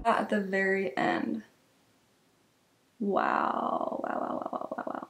At the very end. Wow, wow, wow, wow, wow, wow, wow.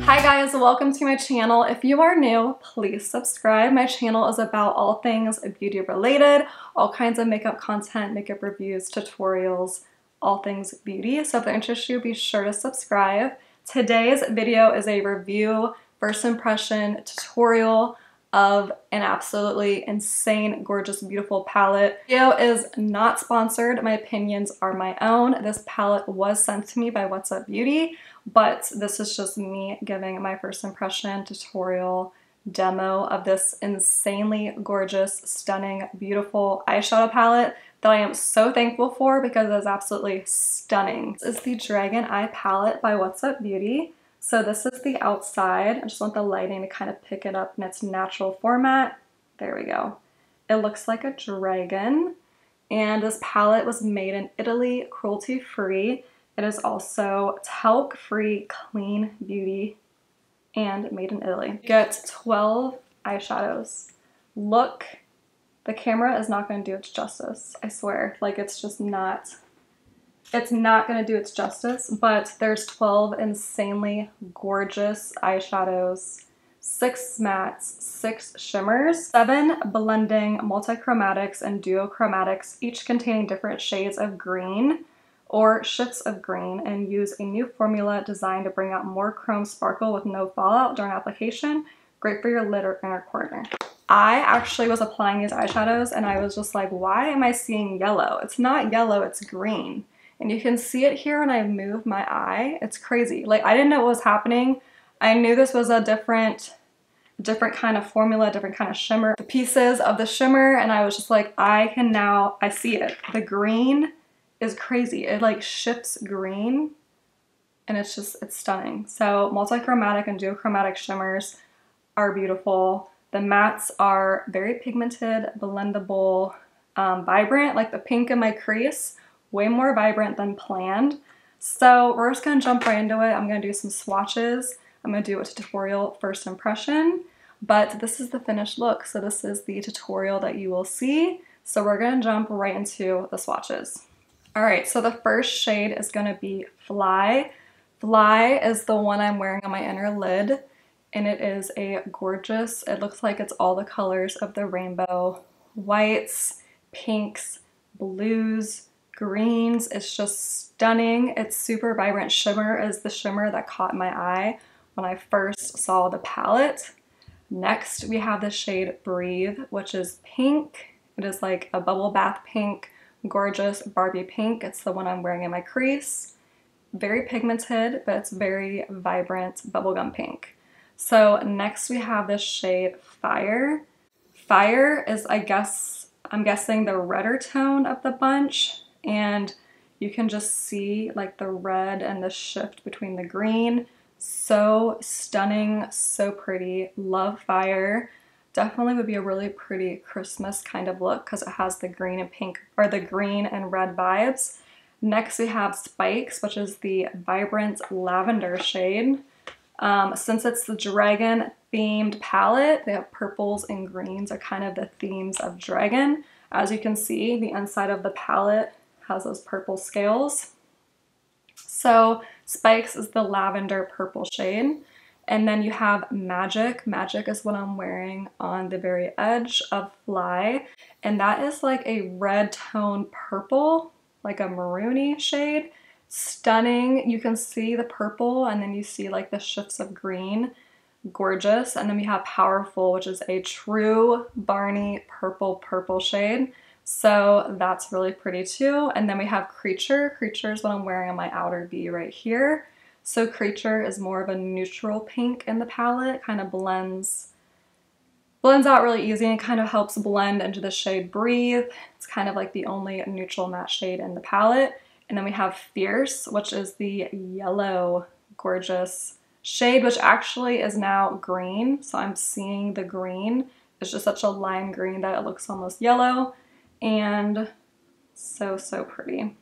Hi guys, welcome to my channel. If you are new, please subscribe. My channel is about all things beauty related, all kinds of makeup content, makeup reviews, tutorials, all things beauty. So if that interests you, be sure to subscribe. Today's video is a review, first impression tutorial of an absolutely insane, gorgeous, beautiful palette. Video is not sponsored. My opinions are my own. This palette was sent to me by What's Up Beauty, but this is just me giving my first impression tutorial demo of this insanely gorgeous, stunning, beautiful eyeshadow palette that I am so thankful for because it is absolutely stunning. This is the Dragon Eye palette by What's Up Beauty. So this is the outside. I just want the lighting to kind of pick it up in its natural format. There we go. It looks like a dragon. And this palette was made in Italy, cruelty-free. It is also talc-free, clean beauty, and made in Italy. You get 12 eyeshadows. Look, the camera is not going to do its justice, I swear. Like, it's just not... It's not going to do its justice, but there's 12 insanely gorgeous eyeshadows, 6 mattes, 6 shimmers, 7 blending multichromatics and duochromatics, each containing different shades of green or shifts of green, and use a new formula designed to bring out more chrome sparkle with no fallout during application. Great for your lid or inner corner. I actually was applying these eyeshadows and I was just like, why am I seeing yellow? It's not yellow, it's green. And you can see it here when I move my eye. It's crazy. Like, I didn't know what was happening. I knew this was a different kind of formula, different kind of shimmer. The pieces of the shimmer, and I was just like, I see it. The green is crazy. It like shifts green and it's stunning. So multichromatic and duochromatic shimmers are beautiful. The mattes are very pigmented, blendable, vibrant, like the pink in my crease. Way more vibrant than planned. So we're just gonna jump right into it. I'm gonna do some swatches. I'm gonna do a tutorial first impression, but this is the finished look. So this is the tutorial that you will see. So we're gonna jump right into the swatches. All right, so the first shade is gonna be Fly. Fly is the one I'm wearing on my inner lid, and it is a gorgeous, it looks like it's all the colors of the rainbow. Whites, pinks, blues, greens. It's just stunning. It's super vibrant. Shimmer is the shimmer that caught my eye when I first saw the palette. Next, we have the shade Breathe, which is pink. It is like a bubble bath pink, gorgeous Barbie pink. It's the one I'm wearing in my crease. Very pigmented, but it's very vibrant bubblegum pink. So next we have this shade Fire. Fire is, I'm guessing the redder tone of the bunch. And you can just see like the red and the shift between the green. So stunning, so pretty. Love Fire. Definitely would be a really pretty Christmas kind of look because it has the green and pink, or the green and red vibes. Next we have Spikes, which is the vibrant lavender shade. Since it's the dragon themed palette, they have purples and greens are kind of the themes of dragon. As you can see, the inside of the palette has those purple scales. So Spikes is the lavender purple shade. And then you have Magic. Magic is what I'm wearing on the very edge of Fly. And that is like a red tone purple, like a maroony shade. Stunning. You can see the purple and then you see like the shifts of green. Gorgeous. And then we have Powerful, which is a true Barney purple shade. So that's really pretty too. And then we have Creature. Creature is what I'm wearing on my outer V right here. So Creature is more of a neutral pink in the palette, kind of blends out really easy and kind of helps blend into the shade Breathe. It's kind of like the only neutral matte shade in the palette. And then we have Fierce, which is the yellow gorgeous shade, which actually is now green. So I'm seeing the green. It's just such a lime green that it looks almost yellow. And so pretty.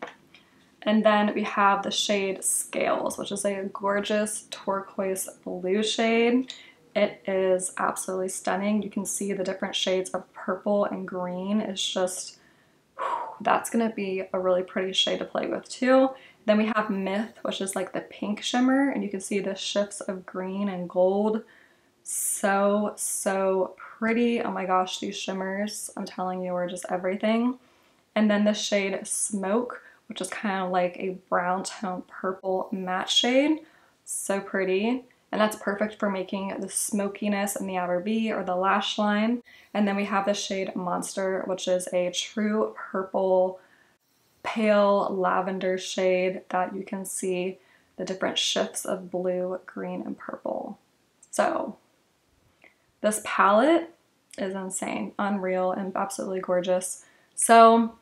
And then we have the shade Scales, which is a gorgeous turquoise blue shade. It is absolutely stunning. You can see the different shades of purple and green. It's just, that's gonna be a really pretty shade to play with too. Then we have Myth, which is like the pink shimmer, and you can see the shifts of green and gold. So, so pretty. Oh my gosh, these shimmers, I'm telling you, are just everything. And then the shade Smoke, which is kind of like a brown tone purple matte shade. So pretty. And that's perfect for making the smokiness in the outer V or the lash line. And then we have the shade Monster, which is a true purple, pale lavender shade that you can see the different shifts of blue, green, and purple. So this palette is insane, unreal, and absolutely gorgeous. So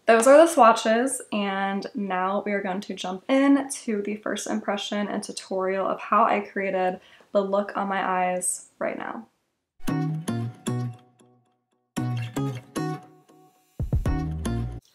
those are the swatches, and now we are going to jump in to the first impression and tutorial of how I created the look on my eyes right now.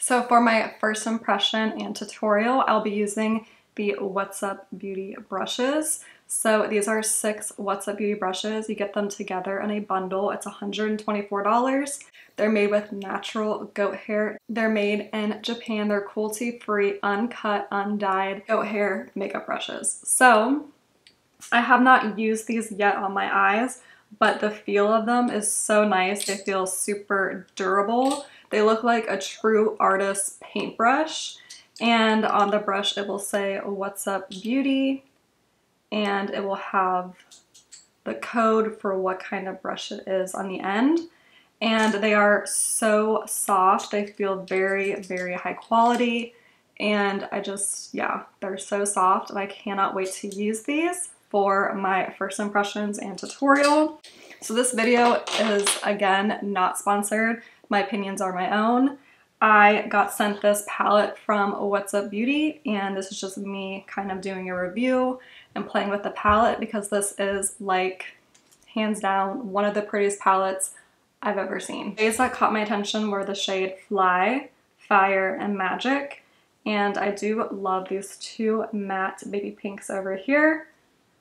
So for my first impression and tutorial, I'll be using the What's Up Beauty brushes. So these are 6 What's Up Beauty brushes. You get them together in a bundle. It's $124. They're made with natural goat hair. They're made in Japan. They're cruelty-free, uncut, undyed goat hair makeup brushes. So I have not used these yet on my eyes, but the feel of them is so nice. They feel super durable. They look like a true artist's paintbrush. And on the brush, it will say What's Up Beauty, and it will have the code for what kind of brush it is on the end. And they are so soft. They feel very, very high quality. And I just, yeah, they're so soft, and I cannot wait to use these for my first impressions and tutorial. So this video is, again, not sponsored. My opinions are my own. I got sent this palette from What's Up Beauty, and this is just me kind of doing a review and playing with the palette, because this is like hands down one of the prettiest palettes I've ever seen. Shades that caught my attention were the shade Fly, Fire, and Magic, and I do love these 2 matte baby pinks over here.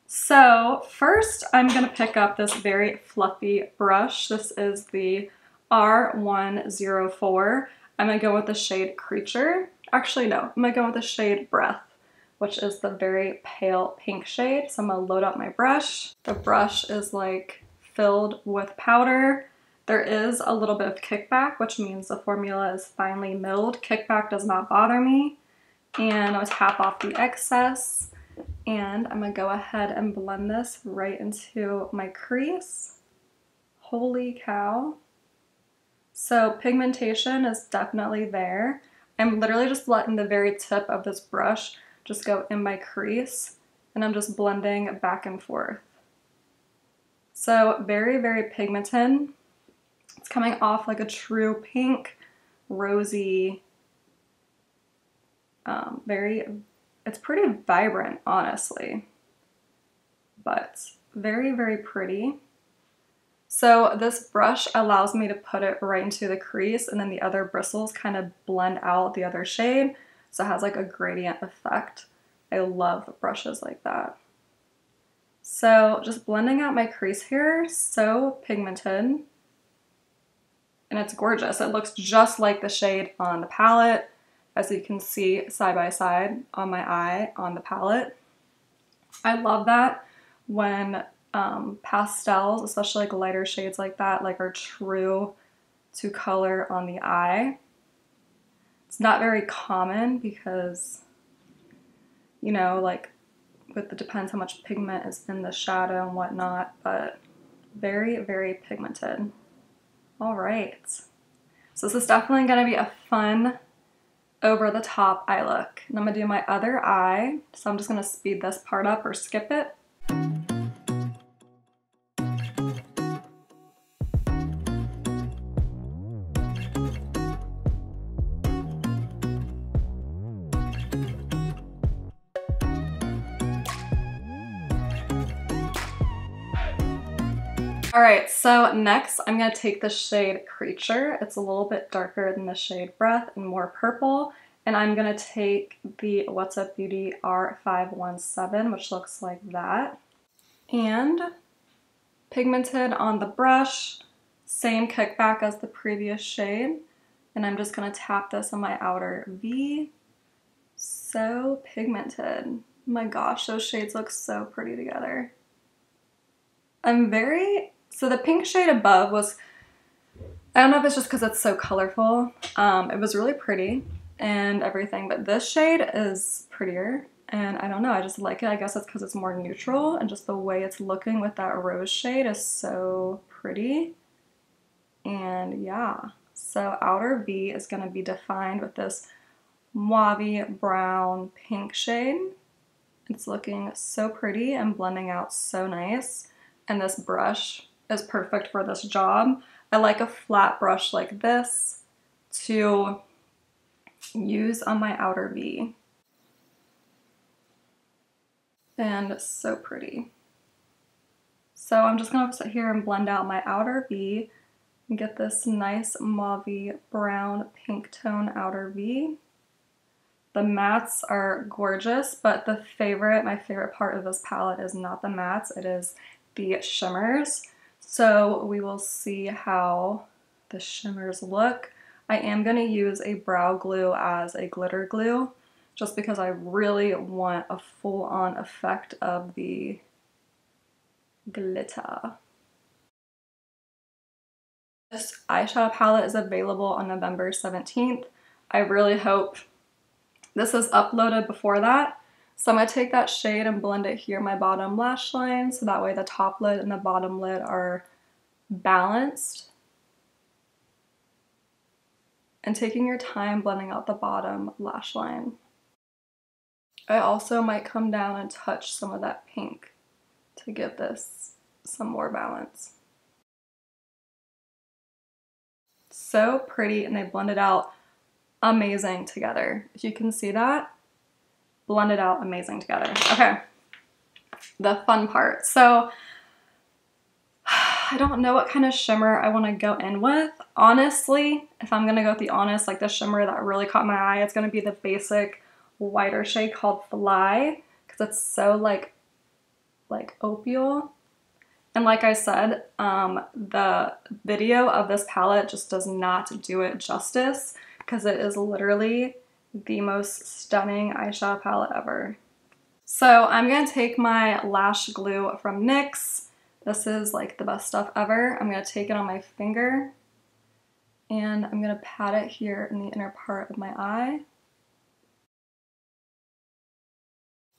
So first I'm gonna pick up this very fluffy brush. This is the R104. I'm gonna go with the shade Creature. Actually, no, I'm gonna go with the shade Breath, which is the very pale pink shade. So I'm gonna load up my brush. The brush is like filled with powder. There is a little bit of kickback, which means the formula is finely milled. Kickback does not bother me. And I'll tap off the excess. And I'm gonna go ahead and blend this right into my crease. Holy cow. So pigmentation is definitely there. I'm literally just letting the very tip of this brush just go in my crease, and I'm just blending back and forth. So very, very pigmented. It's coming off like a true pink, rosy, it's pretty vibrant, honestly, but very, very pretty. So this brush allows me to put it right into the crease, and then the other bristles kind of blend out the other shade, so it has like a gradient effect. I love brushes like that. So just blending out my crease here, so pigmented, and it's gorgeous. It looks just like the shade on the palette, as you can see side by side on my eye on the palette. I love that when pastels, especially like lighter shades like that, like are true to color on the eye. It's not very common because, you know, like it depends how much pigment is in the shadow and whatnot, but very, very pigmented. All right, so this is definitely gonna be a fun over the top eye look. And I'm gonna do my other eye, so I'm just gonna speed this part up or skip it. All right, so next I'm gonna take the shade Creature. It's a little bit darker than the shade Breath and more purple. And I'm gonna take the What's Up Beauty R517, which looks like that. And pigmented on the brush, same kickback as the previous shade. And I'm just gonna tap this on my outer V. So pigmented. Oh my gosh, those shades look so pretty together. So the pink shade above was, I don't know if it's just because it's so colorful. It was really pretty and everything, but this shade is prettier. And I don't know, I just like it. I guess it's because it's more neutral and just the way it's looking with that rose shade is so pretty. And yeah, so outer V is going to be defined with this mauve brown pink shade. It's looking so pretty and blending out so nice. And this brush is perfect for this job. I like a flat brush like this to use on my outer V. And so pretty. So I'm just gonna sit here and blend out my outer V and get this nice mauve brown pink tone outer V. The mattes are gorgeous, but my favorite part of this palette is not the mattes, it is the shimmers. So we will see how the shimmers look. I am gonna use a brow glue as a glitter glue, just because I really want a full-on effect of the glitter. This eyeshadow palette is available on November 17th. I really hope this is uploaded before that. So I'm gonna take that shade and blend it here in my bottom lash line, so that way the top lid and the bottom lid are balanced. And taking your time blending out the bottom lash line. I also might come down and touch some of that pink to give this some more balance. So pretty, and they blended out amazing together. If you can see that, blended out amazing together. Okay, the fun part. So I don't know what kind of shimmer I want to go in with. Honestly, if I'm gonna go with the honest, like the shimmer that really caught my eye, it's gonna be the basic whiter shade called Fly, because it's so like opal. And like I said, the video of this palette just does not do it justice, because it is literally the most stunning eyeshadow palette ever. So I'm gonna take my lash glue from NYX. This is like the best stuff ever. I'm gonna take it on my finger and I'm gonna pat it here in the inner part of my eye.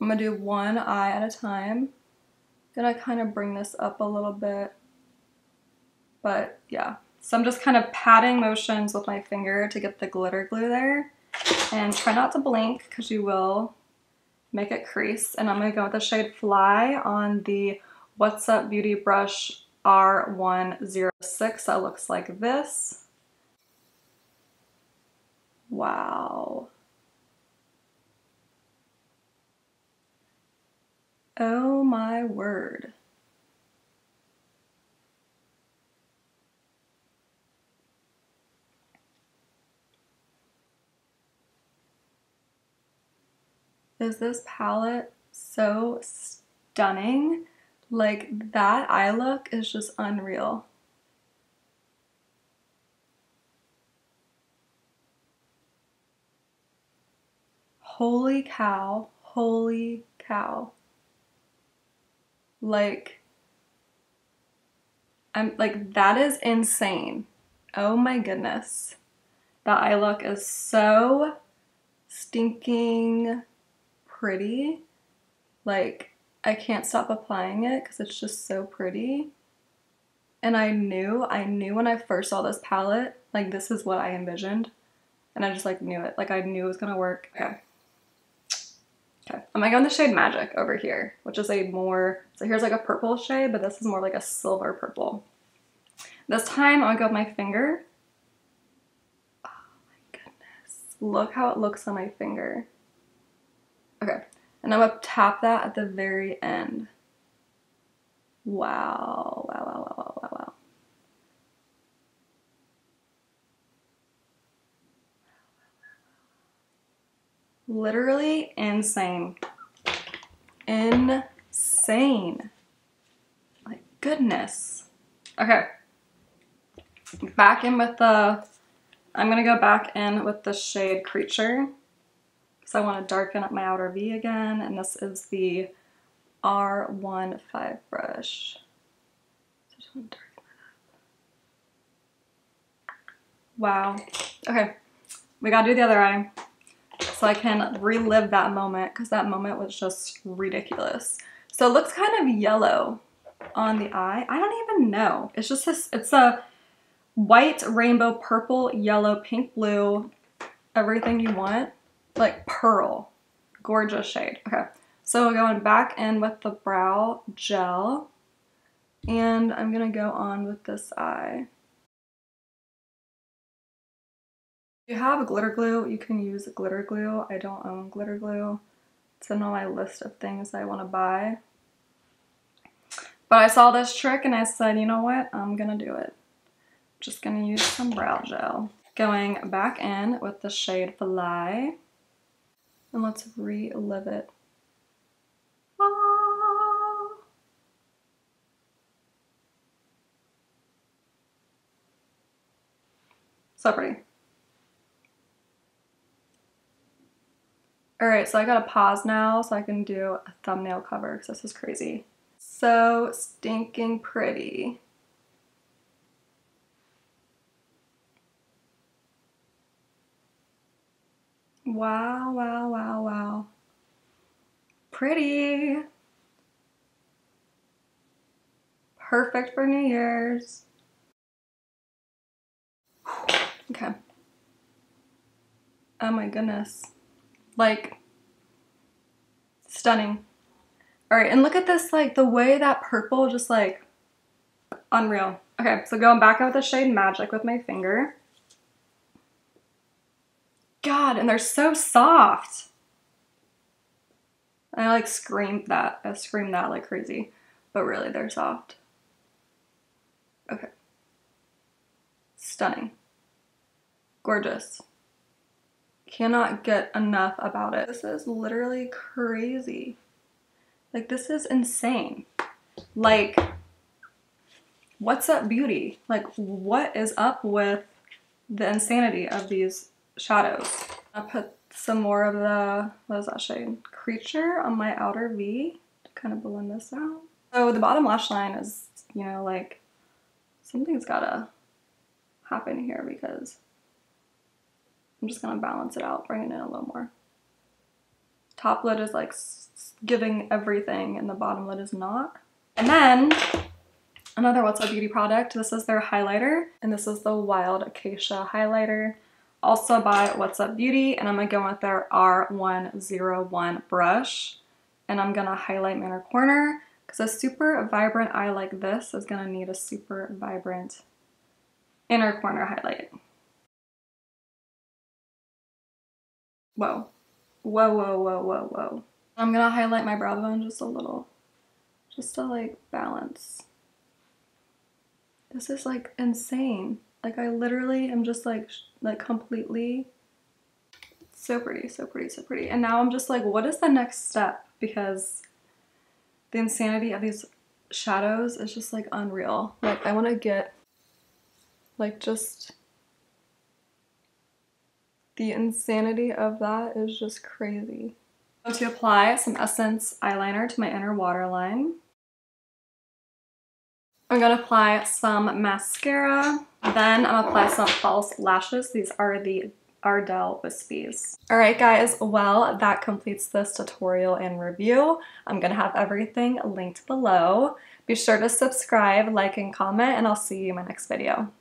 I'm gonna do one eye at a time. Gonna kind of bring this up a little bit, but yeah. So I'm just kind of patting motions with my finger to get the glitter glue there, and try not to blink because you will make it crease. And I'm gonna go with the shade Fly on the What's Up Beauty brush R106. That looks like this. Wow. Oh my word. Is this palette so stunning? Like, that eye look is just unreal. Holy cow, holy cow. Like, that is insane. Oh my goodness. That eye look is so stinking pretty. Like, I can't stop applying it because it's just so pretty. And I knew when I first saw this palette, like, this is what I envisioned. And I just like knew it. Like, I knew it was gonna work. Okay. Okay, I'm gonna go in the shade Magic over here, which is a more, so here's like a purple shade, but this is more like a silver purple. This time I'm gonna go with my finger. Oh my goodness. Look how it looks on my finger. Okay, and I'm gonna tap that at the very end. Wow, wow, wow, wow, wow, wow, wow. Literally insane. Insane. Goodness. Okay. Back in with the, I'm gonna go back in with the shade Creature because I want to darken up my outer V again, and this is the R15 brush. So just want to darken that up. Wow. Okay, we gotta do the other eye so I can relive that moment because that moment was just ridiculous. So it looks kind of yellow on the eye. I don't even know. It's just this, it's a white, rainbow, purple, yellow, pink, blue, everything you want, like pearl. Gorgeous shade. Okay, so we're going back in with the brow gel, and I'm gonna go on with this eye. If you have glitter glue, you can use glitter glue. I don't own glitter glue. It's on my list of things I want to buy. But I saw this trick and I said, you know what? I'm gonna do it. Just gonna use some brow gel. Going back in with the shade Fly. And let's relive it. Ah. So pretty. Alright, so I gotta pause now so I can do a thumbnail cover because this is crazy. So stinking pretty. Wow, wow, wow, wow. Pretty. Perfect for New Year's. Okay. Oh my goodness. Like, stunning. All right, and look at this, like the way that purple just like, unreal. Okay, so going back out with the shade Magic with my finger. God, and they're so soft. I like screamed that. I screamed that like crazy, but really they're soft. Okay. Stunning. Gorgeous. Cannot get enough about it. This is literally crazy. Like, this is insane. Like, what's up, beauty? Like, what is up with the insanity of these shadows? I'll put some more of the, what is that shade? Creature on my outer V to kind of blend this out. So the bottom lash line is, you know, like, something's gotta happen here because I'm just gonna balance it out, bring it in a little more. Top lid is like giving everything and the bottom lid is not. And then another What's Up Beauty product. This is their highlighter, and this is the Wild Acacia highlighter, also by What's Up Beauty, and I'm gonna go with their R101 brush, and I'm gonna highlight my inner corner because a super vibrant eye like this is gonna need a super vibrant inner corner highlight. Whoa. Whoa, whoa, whoa, whoa, whoa. I'm gonna highlight my brow bone just a little, just to like balance. This is like insane. Like, I literally am just like completely, so pretty, so pretty, so pretty. And now I'm just like, what is the next step? Because the insanity of these shadows is just like unreal. Like, I want to get like just the insanity of that is just crazy. To apply some Essence eyeliner to my inner waterline, I'm gonna apply some mascara. Then I'm gonna apply some false lashes. These are the Ardell Wispies. All right, guys, well, that completes this tutorial and review. I'm gonna have everything linked below. Be sure to subscribe, like, and comment, and I'll see you in my next video.